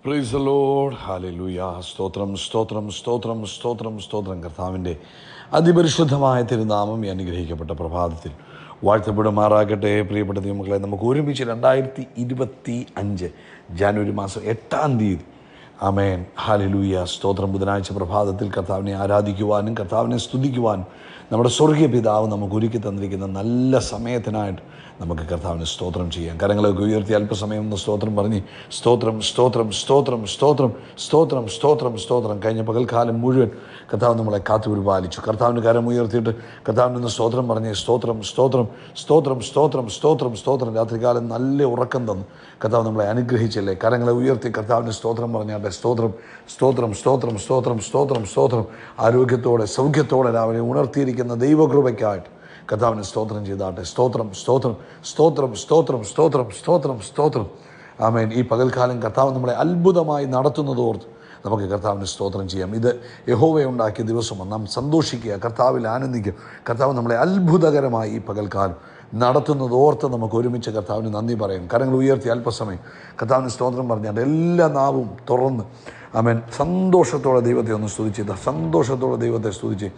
Praise the Lord. Hallelujah. സ്തോത്രം സ്തോത്രം സ്തോത്രം സ്തോത്രം സ്തോത്രം. കർത്താവിൻ്റെ അതിപരിശുദ്ധമായ തിരുനാമം ഈ അനുഗ്രഹിക്കപ്പെട്ട പ്രഭാതത്തിൽ വാഴ്ത്തപ്പെടുമാറാകട്ടെ. പ്രിയപ്പെട്ട ദൈവമക്കളെ, നമുക്ക് ഒരുമിച്ച് 2025 ജനുവരി മാസം 8-ാം തീയതി ആമേൻ ഹല്ലേലൂയ സ്തോത്രം ബുധനാഴ്ച പ്രഭാതത്തിൽ കർത്താവിനെ ആരാധിക്കുവാനും കർത്താവിനെ സ്തുതിക്കുവാനും നമ്മുടെ സ്വർഗീയ പിതാവ് നമുക്ക് ഒരുക്കി തന്നിരിക്കുന്ന നല്ല സമയത്തിനായിട്ട് നമുക്ക് കർത്താവിന് സ്തോത്രം ചെയ്യാം. കരങ്ങളൊക്കെ ഉയർത്തി അല്പസമയം ഒന്ന് സ്തോത്രം പറഞ്ഞ് സ്തോത്രം സ്തോത്രം സ്തോത്രം സ്തോത്രം സ്തോത്രം സ്തോത്രം സ്തോത്രം. കഴിഞ്ഞ പകൽക്കാലം മുഴുവൻ കർത്താവ് നമ്മളെ കാത്തുപരിപാലിച്ചു. കർത്താവിന് കരം ഉയർത്തിയിട്ട് കർത്താവിനൊന്ന് സ്തോത്രം പറഞ്ഞ് സ്തോത്രം സ്തോത്രം സ്തോത്രം സ്തോത്രം സ്തോത്രം സ്തോത്രം. രാത്രികാലം നല്ല ഉറക്കം തന്നു കർത്താവ് നമ്മളെ അനുഗ്രഹിച്ചല്ലേ. കരങ്ങളെ ഉയർത്തി കർത്താവിന് സ്തോത്രം പറഞ്ഞാട്ടെ. സ്തോത്രം സ്തോത്രം സ്തോത്രം സ്തോത്രം സ്തോത്രം സ്തോത്രം. ആരോഗ്യത്തോടെ സൗഖ്യത്തോടെ രാവിലെ ഉണർത്തിയിരിക്കുന്ന ദൈവകൃപയ്ക്കായിട്ട് കർത്താവിന് സ്തോത്രം ചെയ്താട്ടെ. സ്തോത്രം സ്തോത്രം സ്തോത്രം സ്തോത്രം സ്തോത്രം സ്തോത്രം സ്തോത്രം. ആമേൻ. ഈ പകൽക്കാലം കർത്താവ് നമ്മളെ അത്ഭുതമായി നടത്തുന്നതോർത്ത് നമുക്ക് കർത്താവിന് സ്തോത്രം ചെയ്യാം. ഇത് യഹോവ ഉണ്ടാക്കിയ ദിവസമാണ്. നാം സന്തോഷിക്കുക, കർത്താവിൽ ആനന്ദിക്കുക. കർത്താവ് നമ്മളെ അത്ഭുതകരമായി ഈ പകൽക്കാലം നടത്തുന്നതോർത്ത് നമുക്ക് ഒരുമിച്ച് കർത്താവിന് നന്ദി പറയാം. കരങ്ങൾ ഉയർത്തി അല്പസമയം കർത്താവിന് സ്തോത്രം പറഞ്ഞാൽ എല്ലാ നാവും തുറന്ന് ആമേൻ സന്തോഷത്തോടെ ദൈവത്തെ ഒന്ന് സ്തുതിച്ച്, സന്തോഷത്തോടെ ദൈവത്തെ സ്തുതിച്ച്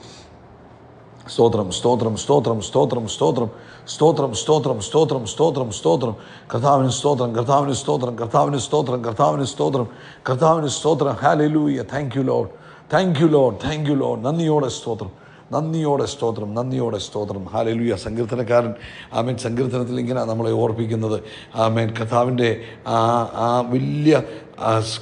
സ്തോത്രം സ്തോത്രം സ്തോത്രം സ്തോത്രം സ്തോത്രം സ്തോത്രം സ്തോത്രം സ്തോത്രം സ്തോത്രം സ്തോത്രം. കർത്താവിന് സ്തോത്രം കർത്താവിന് സ്തോത്രം കർത്താവിന് സ്തോത്രം കർത്താവിന് സ്തോത്രം കർത്താവിന് സ്തോത്രം. Hallelujah. Thank you Lord, thank you Lord, thank you Lord. നന്ദിയോടെ സ്തോത്രം, നന്ദിയോടെ സ്തോത്രം, നന്ദിയോടെ സ്തോത്രം. ഹല്ലേലൂയ. സങ്കീർത്തനക്കാരൻ ആമേൻ സങ്കീർത്തനത്തിൽ ഇങ്ങനെ നമ്മളെ ഓർപ്പിക്കുന്നത് ആമേൻ കർത്താവിൻ്റെ ആ വലിയ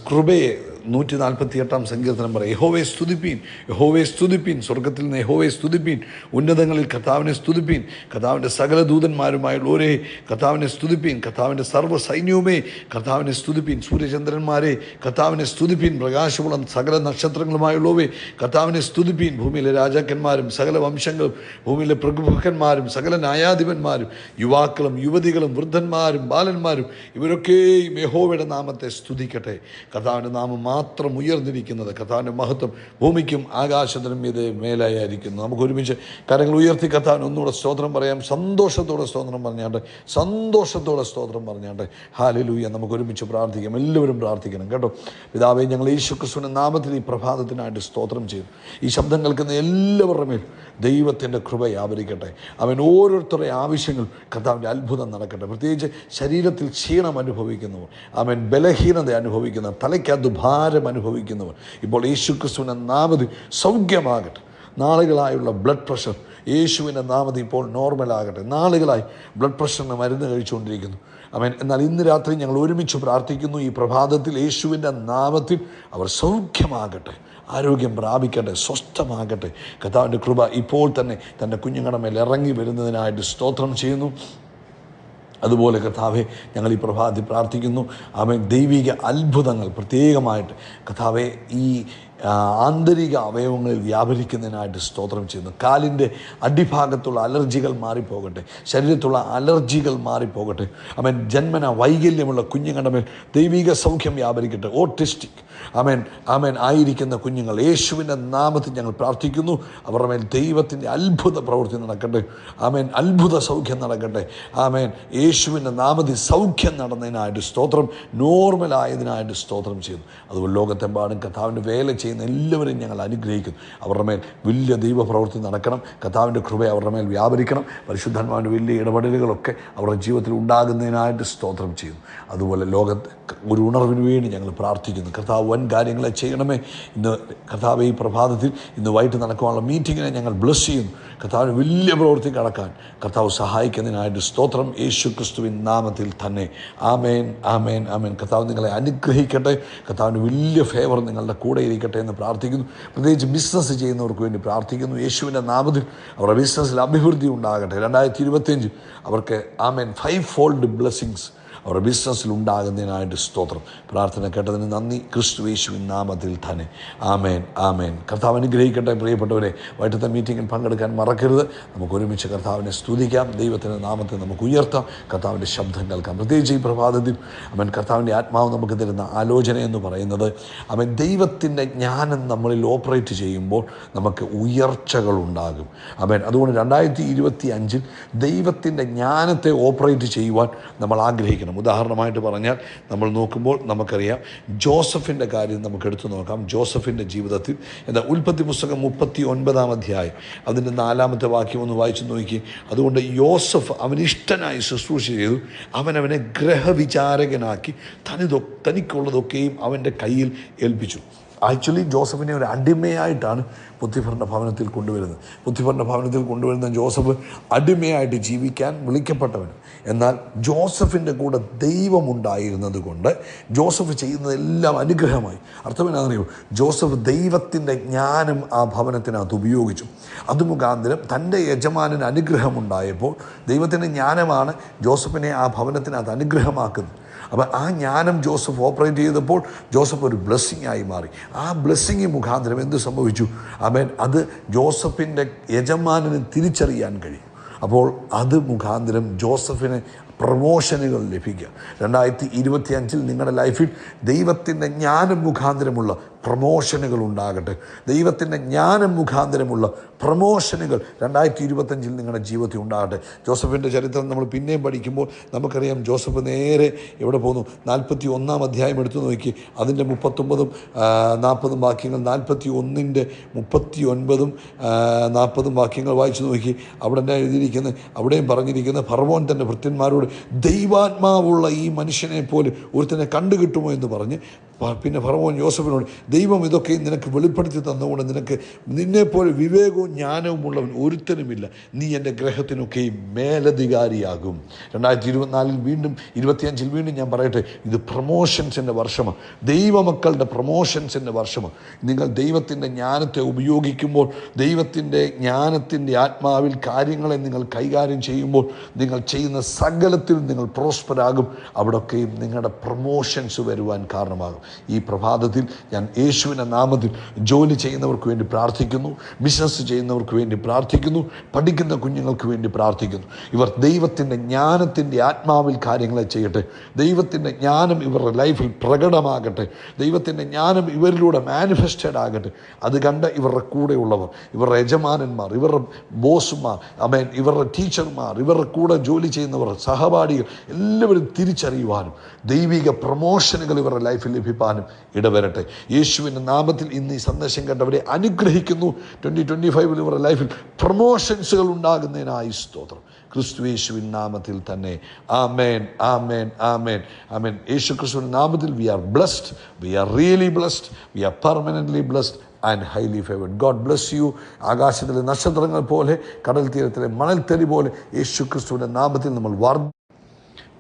കൃപയെ 148-ാം സങ്കീർത്തനം പറയും. യഹോവയെ സ്തുതിപ്പീൻ, യഹോവയെ സ്തുതിപ്പീൻ, സ്വർഗത്തിൽ നിന്ന് യഹോവയെ സ്തുതിപ്പീൻ, ഉന്നതങ്ങളിൽ കർത്താവിനെ സ്തുതിപ്പീൻ, കർത്താവിൻ്റെ സകല ദൂതന്മാരുമായുള്ളവരെ കർത്താവിനെ സ്തുതിപ്പീൻ, കർത്താവിൻ്റെ സർവ്വ സൈന്യവുമേ കർത്താവിനെ സ്തുതിപ്പീൻ, സൂര്യചന്ദ്രന്മാരെ കർത്താവിനെ സ്തുതിപ്പീൻ, പ്രകാശമുള്ള സകല നക്ഷത്രങ്ങളുമായുള്ളവരെ കർത്താവിനെ സ്തുതിപ്പീൻ, ഭൂമിയിലെ രാജാക്കന്മാരും സകല വംശങ്ങളും ഭൂമിയിലെ പ്രഭുക്കന്മാരും സകല ന്യായാധിപന്മാരും യുവാക്കളും യുവതികളും വൃദ്ധന്മാരും ബാലന്മാരും ഇവരൊക്കെയും യഹോവയുടെ നാമത്തെ സ്തുതിക്കട്ടെ. കർത്താവിൻ്റെ നാമം മാത്രം ഉയർന്നിരിക്കുന്നത്, കർത്താവിൻ്റെ മഹത്വം ഭൂമിക്കും ആകാശത്തിനും ഇത് മേലായിരിക്കുന്നു. നമുക്ക് ഒരുമിച്ച് കരങ്ങൾ ഉയർത്തി കർത്താവിന് ഒന്നുകൂടെ സ്തോത്രം പറയാം. സന്തോഷത്തോടെ സ്തോത്രം പറഞ്ഞാണ്ട്, സന്തോഷത്തോടെ സ്തോത്രം പറഞ്ഞാണ്ട്. ഹല്ലേലൂയ. നമുക്ക് ഒരുമിച്ച് പ്രാർത്ഥിക്കാം. എല്ലാവരും പ്രാർത്ഥിക്കണം കേട്ടോ. പിതാവേ, ഞങ്ങൾ യേശുക്രിസ്തുവിന്റെ നാമത്തിൽ ഈ പ്രഭാതത്തിനായിട്ട് സ്തോത്രം ചെയ്തു. ഈ ശബ്ദം കേൾക്കുന്ന എല്ലാവരുടെ മേൽ ദൈവത്തിൻ്റെ കൃപ വ്യാപരിക്കട്ടെ. അവൻ ഓരോരുത്തരുടെ ആവശ്യങ്ങൾ കർത്താവിൻ്റെ അത്ഭുതം നടക്കട്ടെ. പ്രത്യേകിച്ച് ശരീരത്തിൽ ക്ഷീണം അനുഭവിക്കുന്നവർ, അവൻ ബലഹീനത അനുഭവിക്കുന്നവർ, തലയ്ക്കകത്ത് ഭാരം അനുഭവിക്കുന്നവർ ഇപ്പോൾ യേശുക്രിസ്തുവിൻ്റെ നാമത്തിൽ സൗഖ്യമാകട്ടെ. നാളുകളായുള്ള ബ്ലഡ് പ്രഷർ യേശുവിൻ്റെ നാമത്തിൽ ഇപ്പോൾ നോർമലാകട്ടെ. നാളുകളായി ബ്ലഡ് പ്രഷറിന് മരുന്ന് കഴിച്ചുകൊണ്ടിരിക്കുന്നു. അവൻ എന്നാൽ ഇന്ന് രാത്രി ഞങ്ങൾ ഒരുമിച്ച് പ്രാർത്ഥിക്കുന്നു. ഈ പ്രഭാതത്തിൽ യേശുവിൻ്റെ നാമത്തിൽ അവർ സൗഖ്യമാകട്ടെ, ആരോഗ്യം പ്രാപിക്കട്ടെ, സ്വസ്ഥമാകട്ടെ. കർത്താവിൻ്റെ കൃപ ഇപ്പോൾ തന്നെ തൻ്റെ കുഞ്ഞുങ്ങളുടെ മേൽ ഇറങ്ങി വരുന്നതിനായിട്ട് സ്തോത്രം ചെയ്യുന്നു. അതുപോലെ കർത്താവെ, ഞങ്ങൾ ഈ പ്രഭാതത്തിൽ പ്രാർത്ഥിക്കുന്നു. ആമേൻ. ദൈവിക അത്ഭുതങ്ങൾ പ്രത്യേകമായിട്ട് കർത്താവെ ഈ ആന്തരിക അവയവങ്ങളിൽ വ്യാപരിക്കുന്നതിനായിട്ട് സ്തോത്രം ചെയ്യുന്നു. കാലിൻ്റെ അടിഭാഗത്തുള്ള അലർജികൾ മാറിപ്പോകട്ടെ, ശരീരത്തുള്ള അലർജികൾ മാറിപ്പോകട്ടെ. ആമേൻ. ജന്മന വൈകല്യമുള്ള കുഞ്ഞുങ്ങളുടെ മേൽ ദൈവിക സൗഖ്യം വ്യാപരിക്കട്ടെ. ഓട്ടിസ്റ്റിക് ആമേൻ ആമേൻ ആയിരിക്കുന്ന കുഞ്ഞുങ്ങൾ യേശുവിൻ്റെ നാമത്തിൽ ഞങ്ങൾ പ്രാർത്ഥിക്കുന്നു. അവരുടെ മേൽ ദൈവത്തിൻ്റെ അത്ഭുത പ്രവൃത്തി നടക്കട്ടെ. ആമേൻ. അത്ഭുത സൗഖ്യം നടക്കട്ടെ. ആമേൻ. യേശുവിൻ്റെ നാമത്തിൽ സൗഖ്യം നടന്നതിനായിട്ട് സ്തോത്രം, നോർമലായതിനായിട്ട് സ്തോത്രം ചെയ്യുന്നു. അതുപോലെ ലോകത്തെമ്പാടും കർത്താവിൻ്റെ വേല ചെയ്യുന്ന എല്ലാവരെയും ഞങ്ങൾ അനുഗ്രഹിക്കുന്നു. അവരുടെ മേൽ വലിയ ദൈവപ്രവൃത്തി നടക്കണം. കർത്താവിൻ്റെ കൃപ അവരുടെ മേൽ വ്യാപരിക്കണം. പരിശുദ്ധാത്മാവിൻ്റെ വലിയ ഇടപെടലുകളൊക്കെ അവരുടെ ജീവിതത്തിൽ ഉണ്ടാകുന്നതിനായിട്ട് സ്തോത്രം ചെയ്യുന്നു. അതുപോലെ ലോകത്ത് ഒരു ഉണർവിന് വേണ്ടി ഞങ്ങൾ പ്രാർത്ഥിക്കുന്നു. കർത്താവ് വൻ കാര്യങ്ങളെ ചെയ്യണമേ. ഇന്ന് കർത്താവ് ഈ പ്രഭാതത്തിൽ ഇന്ന് വൈകിട്ട് നടക്കുവാനുള്ള മീറ്റിങ്ങിനെ ഞങ്ങൾ ബ്ലസ് ചെയ്യുന്നു. കർത്താവിന് വലിയ പ്രവൃത്തി കടക്കാൻ കർത്താവ് സഹായിക്കുന്നതിനായിട്ട് സ്തോത്രം, യേശു ക്രിസ്തുവിൻ നാമത്തിൽ തന്നെ. ആമേൻ ആമേൻ ആമേൻ. കർത്താവ് നിങ്ങളെ അനുഗ്രഹിക്കട്ടെ. കർത്താവിന് വലിയ ഫേവർ നിങ്ങളുടെ കൂടെ ഇരിക്കട്ടെ എന്ന് പ്രാർത്ഥിക്കുന്നു. പ്രത്യേകിച്ച് ബിസിനസ് ചെയ്യുന്നവർക്ക് വേണ്ടി പ്രാർത്ഥിക്കുന്നു. യേശുവിൻ്റെ നാമത്തിൽ അവരുടെ ബിസിനസ്സിൽ അഭിവൃദ്ധി ഉണ്ടാകട്ടെ. 2025 അവർക്ക് ആമേൻ 5-fold ബ്ലെസ്സിങ്സ് അവരുടെ ബിസിനസ്സിൽ ഉണ്ടാകുന്നതിനായിട്ട് സ്തോത്രം. പ്രാർത്ഥന കേട്ടതിന് നന്ദി. ക്രിസ്തു യേശുവിൻ നാമത്തിൽ തന്നെ. ആമേൻ ആമേൻ. കർത്താവ് അനുഗ്രഹിക്കട്ടെ. പ്രിയപ്പെട്ടവരെ, വൈകിട്ടത്തെ മീറ്റിങ്ങിൽ പങ്കെടുക്കാൻ മറക്കരുത്. നമുക്ക് ഒരുമിച്ച് കർത്താവിനെ സ്തുതിക്കാം. ദൈവത്തിൻ്റെ നാമത്തെ നമുക്ക് ഉയർത്താം. കർത്താവിൻ്റെ ശബ്ദം കേൾക്കാം. പ്രത്യേകിച്ച് ഈ പ്രഭാതത്തിൽ അവൻ കർത്താവിൻ്റെ ആത്മാവ് നമുക്ക് തരുന്ന ആലോചന എന്ന് പറയുന്നത്, അവൻ ദൈവത്തിൻ്റെ ജ്ഞാനം നമ്മളിൽ ഓപ്പറേറ്റ് ചെയ്യുമ്പോൾ നമുക്ക് ഉയർച്ചകളുണ്ടാകും. അവൻ അതുകൊണ്ട് 2025 ദൈവത്തിൻ്റെ ജ്ഞാനത്തെ ഓപ്പറേറ്റ് ചെയ്യുവാൻ നമ്മൾ ആഗ്രഹിക്കണം. ചെയ്യണം. ഉദാഹരണമായിട്ട് പറഞ്ഞാൽ നമ്മൾ നോക്കുമ്പോൾ നമുക്കറിയാം ജോസഫിൻ്റെ കാര്യം നമുക്ക് എടുത്തു നോക്കാം. ജോസഫിൻ്റെ ജീവിതത്തിൽ എന്താ, ഉൽപ്പത്തി പുസ്തകം 39 അധ്യായം അതിൻ്റെ 4 വാക്യം ഒന്ന് വായിച്ചു നോക്കി. അതുകൊണ്ട് യോസഫ് അവനിഷ്ടനായി ശുശ്രൂഷ ചെയ്തു, അവനെ ഗ്രഹവിചാരകനാക്കി തനിക്കുള്ളതൊക്കെയും അവൻ്റെ കയ്യിൽ ഏൽപ്പിച്ചു. ആക്ച്വലി ജോസഫിനെ ഒരു അടിമയായിട്ടാണ് പുത്തിഫറിൻ്റെ ഭവനത്തിൽ കൊണ്ടുവരുന്നത്. പുത്തിഫറിൻ്റെ ഭവനത്തിൽ കൊണ്ടുവരുന്ന ജോസഫ് അടിമയായിട്ട് ജീവിക്കാൻ വിളിക്കപ്പെട്ടവൻ. എന്നാൽ ജോസഫിൻ്റെ കൂടെ ദൈവമുണ്ടായിരുന്നത് കൊണ്ട് ജോസഫ് ചെയ്യുന്നതെല്ലാം അനുഗ്രഹമായി. അർത്ഥം എന്നാണെന്നറിയോ, ജോസഫ് ദൈവത്തിൻ്റെ ജ്ഞാനം ആ ഭവനത്തിനകത്ത് ഉപയോഗിച്ചു. അത് മുഖാന്തരം തൻ്റെ യജമാനന് അനുഗ്രഹമുണ്ടായപ്പോൾ ദൈവത്തിൻ്റെ ജ്ഞാനമാണ് ജോസഫിനെ ആ ഭവനത്തിനകത്ത് അനുഗ്രഹമാക്കുന്നത്. അപ്പോൾ ആ ജ്ഞാനം ജോസഫ് ഓപ്പറേറ്റ് ചെയ്തപ്പോൾ ജോസഫ് ഒരു ബ്ലെസ്സിങ് ആയി മാറി. ആ ബ്ലെസ്സിങ് മുഖാന്തരം എന്ത് സംഭവിച്ചു? അത് ജോസഫിൻ്റെ യജമാനന് തിരിച്ചറിയാൻ കഴിയും. അപ്പോൾ അത് മുഖാന്തരം ജോസഫിന് പ്രമോഷനുകൾ ലഭിക്കുക. 2025 നിങ്ങളുടെ ലൈഫിൽ ദൈവത്തിൻ്റെ ജ്ഞാനം മുഖാന്തരമുള്ള പ്രമോഷനുകൾ ഉണ്ടാകട്ടെ. ദൈവത്തിൻ്റെ ജ്ഞാനം മുഖാന്തരമുള്ള പ്രമോഷനുകൾ 2025 നിങ്ങളുടെ ജീവിതത്തിൽ ഉണ്ടാകട്ടെ. ജോസഫിൻ്റെ ചരിത്രം നമ്മൾ പിന്നെയും പഠിക്കുമ്പോൾ നമുക്കറിയാം, ജോസഫ് നേരെ എവിടെ പോകുന്നു? 41 അധ്യായം എടുത്തു നോക്കി. അതിൻ്റെ 39 40 വാക്യങ്ങൾ, 41 39 40 വാക്യങ്ങൾ വായിച്ചു നോക്കി. അവിടെ എഴുതിയിരിക്കുന്നത്, അവിടെയും പറഞ്ഞിരിക്കുന്നത്, ഫറവോൻ തൻ്റെ ഭൃത്യന്മാരോട് ദൈവാത്മാവുള്ള ഈ മനുഷ്യനെ പോലെ ഒരുത്തനെ കണ്ടുകിട്ടുമോ എന്ന് പറഞ്ഞ്, പിന്നെ ഫറവോൻ യോസഫിനോട്, ദൈവം ഇതൊക്കെ നിനക്ക് വെളിപ്പെടുത്തി തന്നുകൊണ്ട് നിന്നെപ്പോലെ വിവേകവും ജ്ഞാനവും ഉള്ളവൻ ഒരുത്തനുമില്ല, നീ എൻ്റെ ഗ്രഹത്തിനൊക്കെയും മേലധികാരിയാകും. 2024 വീണ്ടും 25 വീണ്ടും ഞാൻ പറയട്ടെ, ഇത് പ്രമോഷൻസിൻ്റെ വർഷമാണ്. ദൈവമക്കളുടെ പ്രമോഷൻസിൻ്റെ വർഷമാണ്. നിങ്ങൾ ദൈവത്തിൻ്റെ ജ്ഞാനത്തെ ഉപയോഗിക്കുമ്പോൾ, ദൈവത്തിൻ്റെ ജ്ഞാനത്തിൻ്റെ ആത്മാവിൽ കാര്യങ്ങളെ നിങ്ങൾ കൈകാര്യം ചെയ്യുമ്പോൾ, നിങ്ങൾ ചെയ്യുന്ന സകലത്തിൽ നിങ്ങൾ പ്രോസ്പറാകും. അവിടെയൊക്കെയും നിങ്ങളുടെ പ്രമോഷൻസ് വരുവാൻ കാരണമാകും. ഈ പ്രഭാതത്തിൽ ഞാൻ യേശുവിൻ്റെ നാമത്തിൽ ജോലി ചെയ്യുന്നവർക്ക് വേണ്ടി പ്രാർത്ഥിക്കുന്നു, ബിസിനസ് ചെയ്യുന്നവർക്ക് വേണ്ടി പ്രാർത്ഥിക്കുന്നു, പഠിക്കുന്ന കുഞ്ഞുങ്ങൾക്ക് വേണ്ടി പ്രാർത്ഥിക്കുന്നു. ഇവർ ദൈവത്തിൻ്റെ ജ്ഞാനത്തിൻ്റെ ആത്മാവിൽ കാര്യങ്ങളെ ചെയ്യട്ടെ. ദൈവത്തിൻ്റെ ജ്ഞാനം ഇവരുടെ ലൈഫിൽ പ്രകടമാകട്ടെ. ദൈവത്തിൻ്റെ ജ്ഞാനം ഇവരിലൂടെ മാനിഫെസ്റ്റഡ് ആകട്ടെ. അത് കണ്ട് ഇവരുടെ കൂടെയുള്ളവർ, ഇവരുടെ യജമാനന്മാർ, ഇവരുടെ ബോസുമാർ, ഇവരുടെ ടീച്ചർമാർ, ഇവരുടെ കൂടെ ജോലി ചെയ്യുന്നവർ, സഹപാഠികൾ എല്ലാവരും തിരിച്ചറിയുവാനും ദൈവിക പ്രമോഷനുകൾ ഇവരുടെ ലൈഫിൽ ലഭിക്കാനും ഇടവരട്ടെ. യേശുവിൻ്റെ നാമത്തിൽ ഇന്ന് ഈ സന്ദേശം കണ്ടവരെ അനുഗ്രഹിക്കുന്നു. 2025 ഇവരുടെ ലൈഫിൽ പ്രമോഷൻസുകൾ ഉണ്ടാകുന്നതിനായി സ്തോത്രം. ക്രിസ്തു യേശുവിൻ നാമത്തിൽ തന്നെ. ആമേൻ, ആമേൻ, ആമേൻ, ആമേൻ. യേശു ക്രിസ്തുവിൻ്റെ നാമത്തിൽ we are blessed, we are really blessed, we are permanently blessed and highly favoured. God bless you. ആകാശത്തിലെ നക്ഷത്രങ്ങൾ പോലെ, കടൽ തീരത്തിലെ മണൽത്തരി പോലെ യേശു ക്രിസ്തുവിൻ്റെ നാമത്തിൽ നമ്മൾ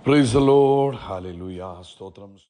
പ്രൈസ് ദി ലോർഡ്. ഹല്ലേലൂയ. സ്തോത്രം.